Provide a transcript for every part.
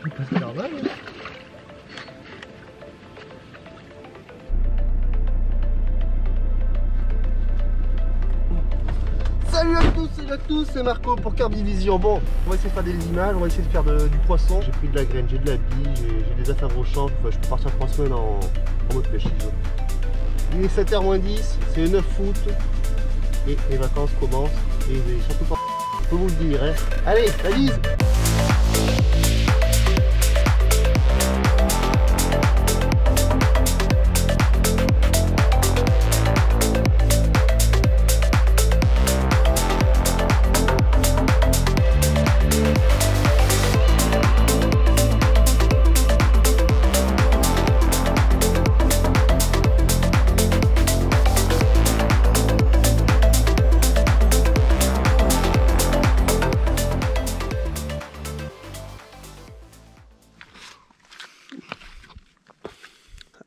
Il passe normal. Salut à tous, c'est Marco pour Carp Division. Bon, on va essayer de faire des images, on va essayer de faire du poisson. J'ai pris de la graine, j'ai de la bille, j'ai des affaires au champ. Je peux partir 3 semaines en mode pêche si je veux. Il est 7h moins 10, c'est le 9 août et les vacances commencent et surtout pas, je peux vous le dire. Hein. Allez, la bise.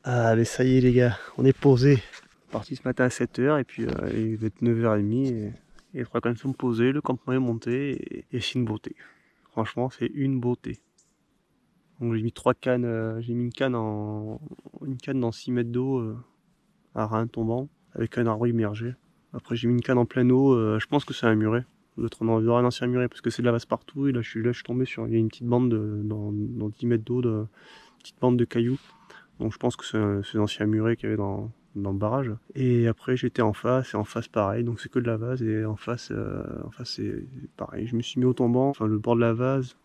Ah mais ça y est les gars, on est posé. Parti ce matin à 7h et puis il va être 9h30 et les 3 cannes sont posées, le campement est monté et c'est une beauté. Franchement c'est une beauté. Donc j'ai mis 3 cannes, j'ai mis une canne dans 6 mètres d'eau à rein tombant avec un arbre immergé. Après j'ai mis une canne en pleine eau, je pense que c'est un muret. L'autre on aurait un ancien muret parce que c'est de la vase partout et là je suis tombé sur, il y a une petite bande dans 10 mètres d'eau, une petite bande de cailloux. Donc je pense que c'est l'ancien muret qu'il y avait dans le barrage. Et après j'étais en face, et en face pareil, donc c'est que de la vase, et en face c'est pareil. Je me suis mis au tombant, enfin le bord de la vase,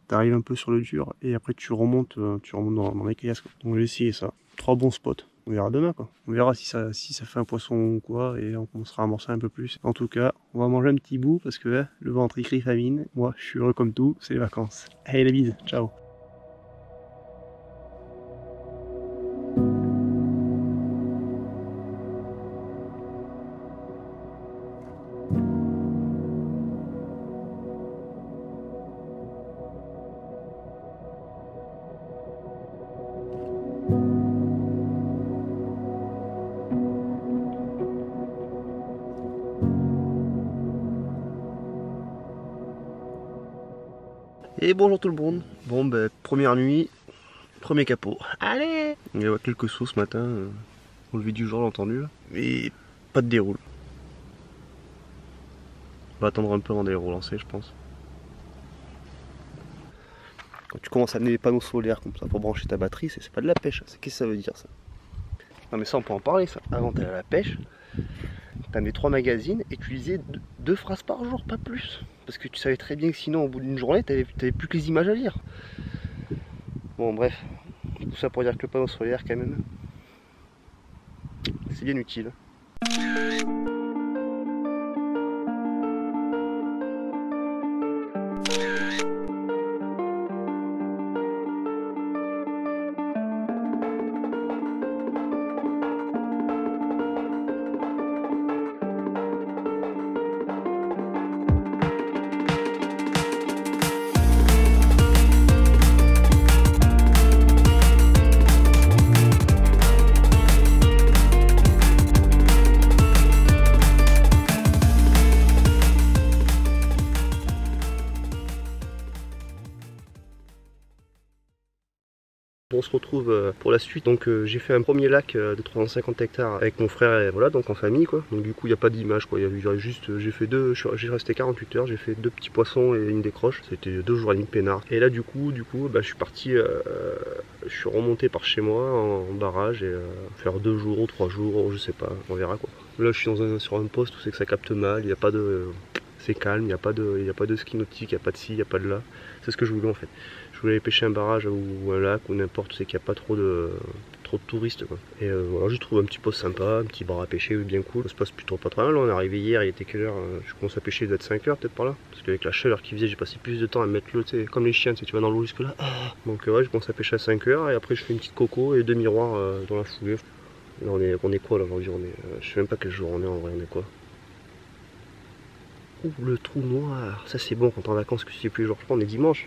t'arrives un peu sur le dur, et après tu remontes dans les caillasses. Donc j'ai essayé ça. 3 bons spots. On verra demain quoi. On verra si ça fait un poisson ou quoi, et on commencera à amorcer un peu plus. En tout cas, on va manger un petit bout, parce que le ventre il crie famine. Moi je suis heureux comme tout, c'est les vacances. Allez la bise, ciao. Et bonjour tout le monde. Bon ben première nuit, premier capot. Allez. Il y a quelques sauts ce matin, au lever du jour j'ai entendu, mais pas de déroule. On va attendre un peu avant d'aller relancer je pense. Quand tu commences à amener des panneaux solaires comme ça pour brancher ta batterie, c'est pas de la pêche, qu'est-ce que ça veut dire ça? Non mais ça on peut en parler ça. Avant t'allais à la pêche, t'amenais 3 magazines et tu lisais 2 phrases par jour, pas plus. Parce que tu savais très bien que sinon au bout d'une journée t'avais plus que les images à lire. Bon bref, tout ça pour dire que le panneau solaire quand même, c'est bien utile. On se retrouve pour la suite. Donc j'ai fait un premier lac de 350 hectares avec mon frère, et voilà, donc en famille quoi. Donc du coup il n'y a pas d'image quoi, il y avait juste, j'ai resté 48 heures, j'ai fait 2 petits poissons et une décroche. C'était 2 jours à ligne peinard. Et là du coup bah, je suis parti, je suis remonté par chez moi en barrage et faire 2 jours ou 3 jours, je sais pas, on verra quoi. Là je suis sur un poste où c'est que ça capte mal, il n'y a pas de... C'est calme, il n'y a pas de ski nautique, il n'y a pas de ci, il n'y a pas de là. C'est ce que je voulais en fait. Je voulais aller pêcher un barrage ou un lac ou n'importe, c'est qu'il n'y a pas trop de touristes quoi. Et voilà, je trouve un petit poste sympa, un petit bar à pêcher bien cool. Ça se passe plutôt pas très mal. Là, on est arrivé hier, il était quelle heure? Je commence à pêcher, il doit être 5 heures peut-être par là. Parce qu'avec la chaleur qu'il faisait, j'ai passé plus de temps à mettre l'eau, tu sais, comme les chiens, tu vas dans l'eau jusque là. Donc ouais, je commence à pêcher à 5 heures et après je fais une petite coco et 2 miroirs dans la foulée. Là on est quoi là aujourd'hui? Je sais même pas quel jour on est en vrai, on est quoi? Ouh, le trou noir, ça c'est bon quand t'es en vacances, que tu sais plus les jours, je crois on est dimanche.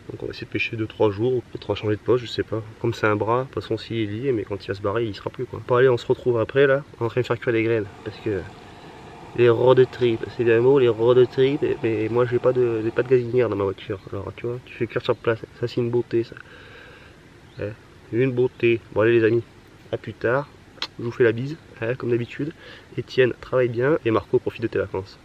Donc on va essayer de pêcher 2-3 jours, peut-être on va changer de poste, je sais pas. Comme c'est un bras, de toute façon s'il est lié, mais quand il va se barrer, il sera plus quoi. Bon allez, on se retrouve après là, on est en train de faire cuire les graines, parce que Les road trip, c'est bien beau les road trip, mais moi j'ai pas de gazinière dans ma voiture. Alors tu vois, tu fais cuire sur place, ça c'est une beauté ça. Ouais, une beauté. Bon allez les amis, à plus tard. Je vous fais la bise, comme d'habitude. Etienne, travaille bien et Marco, profite de tes vacances.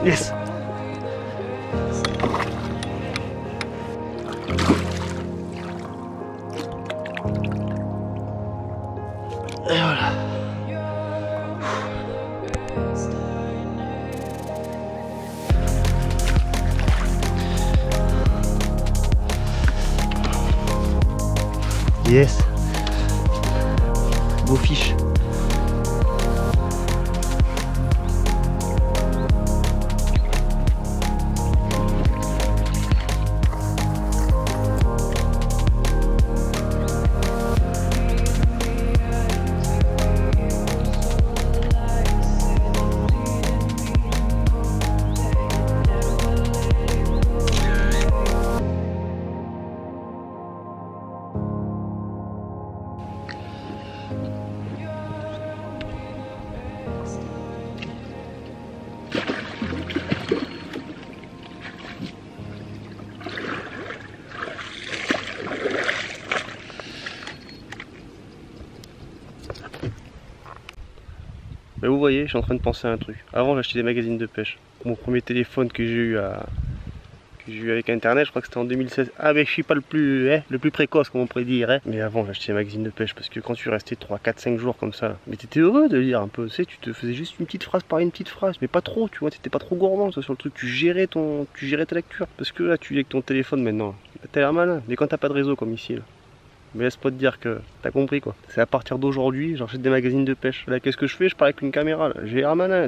Yes. Et voilà. Yes. Beau fiche. voyez, je suis en train de penser à un truc. Avant j'achetais des magazines de pêche. Mon premier téléphone que j'ai eu avec internet, je crois que c'était en 2016. Ah mais je suis pas le plus précoce comme on pourrait dire. Mais avant j'achetais des magazines de pêche parce que quand tu restais 3, 4, 5 jours comme ça, mais t'étais heureux de lire un peu, tu sais, tu te faisais juste une petite phrase par une petite phrase, mais pas trop, tu vois, t'étais pas trop gourmand sur le truc, tu gérais ta lecture. Parce que là tu lis avec ton téléphone maintenant, t'as l'air malin, mais quand t'as pas de réseau comme ici là. Mais laisse-moi te dire que t'as compris quoi. C'est à partir d'aujourd'hui, j'achète des magazines de pêche. Là qu'est-ce que je fais? Je pars avec une caméra là, j'ai l'air malin.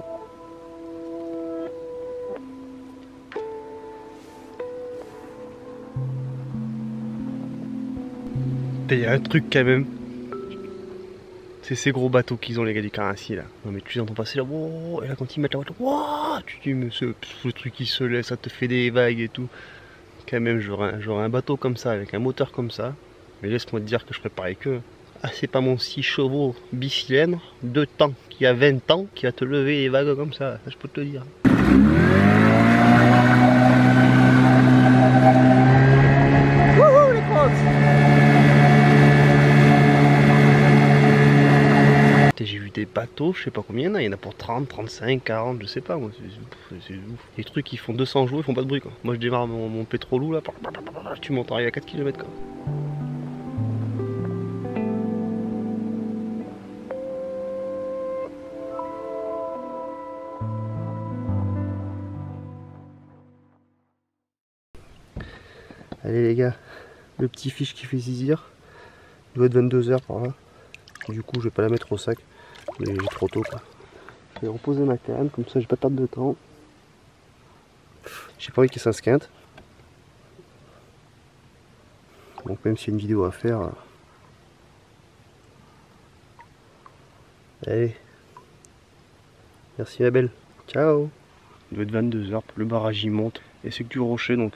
Il y a un truc quand même. C'est ces gros bateaux qu'ils ont les gars du Carinthie là. Non mais tu les entends passer là, wow, et là quand ils mettent la voiture, wow, tu te dis mais ce truc qui se laisse, ça te fait des vagues et tout. Quand même j'aurais un bateau comme ça, avec un moteur comme ça. Mais laisse-moi te dire que je ferais pareil que. Ah c'est pas mon 6 chevaux bicylindre, 2 temps qui a 20 ans, qui va te lever les vagues comme ça je peux te le dire. Wouhou les crottes. J'ai vu des bateaux, je sais pas combien il y en a pour 30, 35, 40, je sais pas moi, c'est ouf. Les trucs qui font 200 jours, ils font pas de bruit quoi. Moi je démarre mon pétrolou là, tu montes arrive à 4 km quoi. Allez les gars, le petit fiche qui fait zizir, il doit être 22 h par là. Du coup je vais pas la mettre au sac, mais il est trop tôt quoi. Je vais reposer ma canne, comme ça j'ai pas perdre de temps. J'ai pas envie qu'il s'esquinte. Donc même s'il y a une vidéo à faire. Allez. Merci ma belle. Ciao. Il doit être 22 h, le barrage il monte. Et c'est que du rocher donc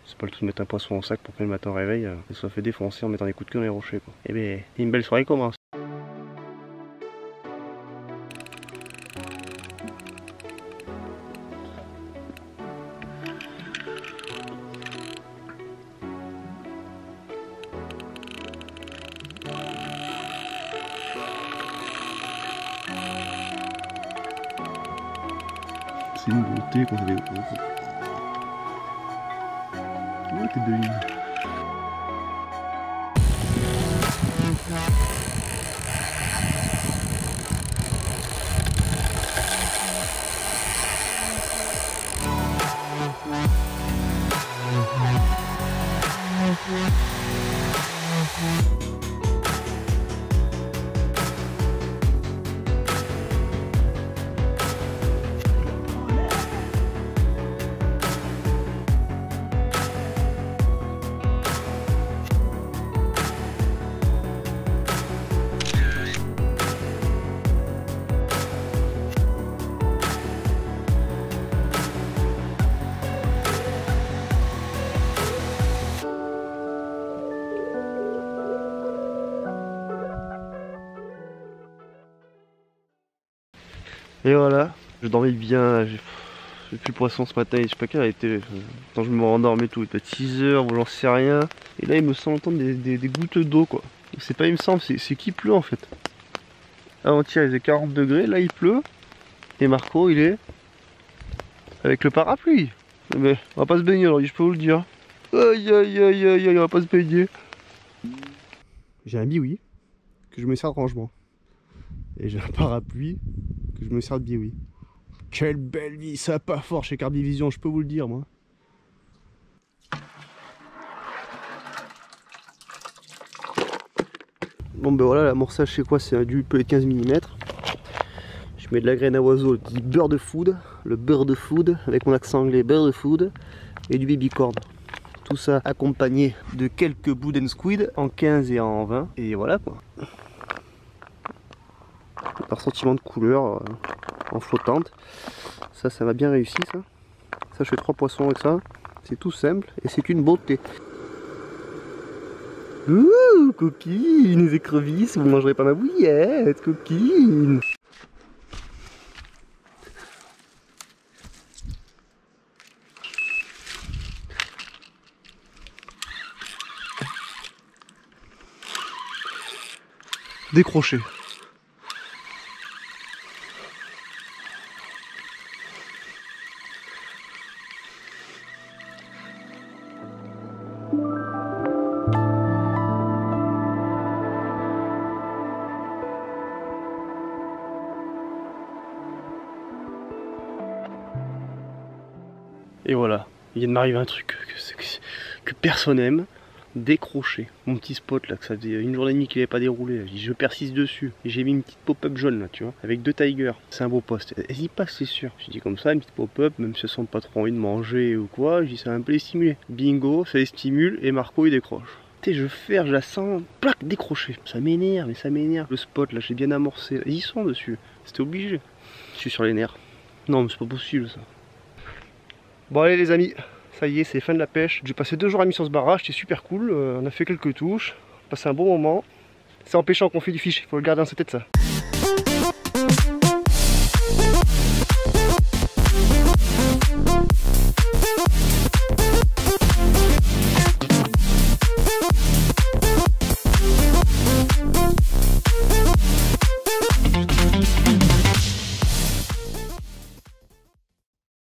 c'est pas le tout de mettre un poisson au sac pour que le matin au réveil il soit fait défoncer en mettant des coups de queue dans les rochers quoi. Et bien une belle soirée commence. C'est une beauté qu'on avait. Ouais, t'es de ligne. Et voilà, je dormais bien, j'ai plus le poisson ce matin, je sais pas quelle heure il était, quand je me rendormais et tout, il peut être 6 h ou j'en sais rien. Et là il me semble entendre des gouttes d'eau quoi. C'est pas il me semble, c'est qu'il pleut en fait. Avant-hier il faisait 40 degrés, là il pleut. Et Marco il est avec le parapluie. Mais on va pas se baigner aujourd'hui, je peux vous le dire. Aïe aïe aïe aïe aïe, on va pas se baigner. J'ai un biwi que je me sers de rangement. Et j'ai un parapluie que je me sers de biwi. Quelle belle vie, ça pas fort chez Carbivision, je peux vous le dire moi. Bon ben voilà, l'amorçage c'est quoi? C'est du peu de 15 mm. Je mets de la graine à oiseau, le petit beurre de food, avec mon accent anglais, beurre de food, et du baby corn. Tout ça accompagné de quelques boudin squid en 15 et en 20. Et voilà quoi. Par sentiment de couleur en flottante. Ça m'a bien réussi ça. Ça je fais 3 poissons avec ça. C'est tout simple et c'est une beauté. Ouh, coquine, les écrevisses, vous mangerez pas ma bouillette, coquine. Décroché. Et voilà, il vient de m'arriver un truc que personne aime. Décrocher mon petit spot là, que ça faisait une journée et demie qu'il n'avait pas déroulé. Je persiste dessus et j'ai mis une petite pop-up jaune là, tu vois, avec 2 tigers. C'est un beau poste. Elles y passent, c'est sûr. Je dis comme ça, une petite pop-up, même si elles sont pas trop envie de manger ou quoi, je dis ça va un peu les stimuler. Bingo, ça les stimule et Marco il décroche. Tu sais, je ferre, je la sens, plaque, décrocher. Ça m'énerve, mais ça m'énerve. Le spot là, j'ai bien amorcé. Ils y sont dessus. C'était obligé. Je suis sur les nerfs. Non, mais c'est pas possible ça. Bon, allez les amis. Ça y est, c'est fin de la pêche. J'ai passé 2 jours à mis sur ce barrage, c'était super cool. On a fait quelques touches, passé un bon moment. C'est en pêchant qu'on fait du fish, il faut le garder dans sa tête ça.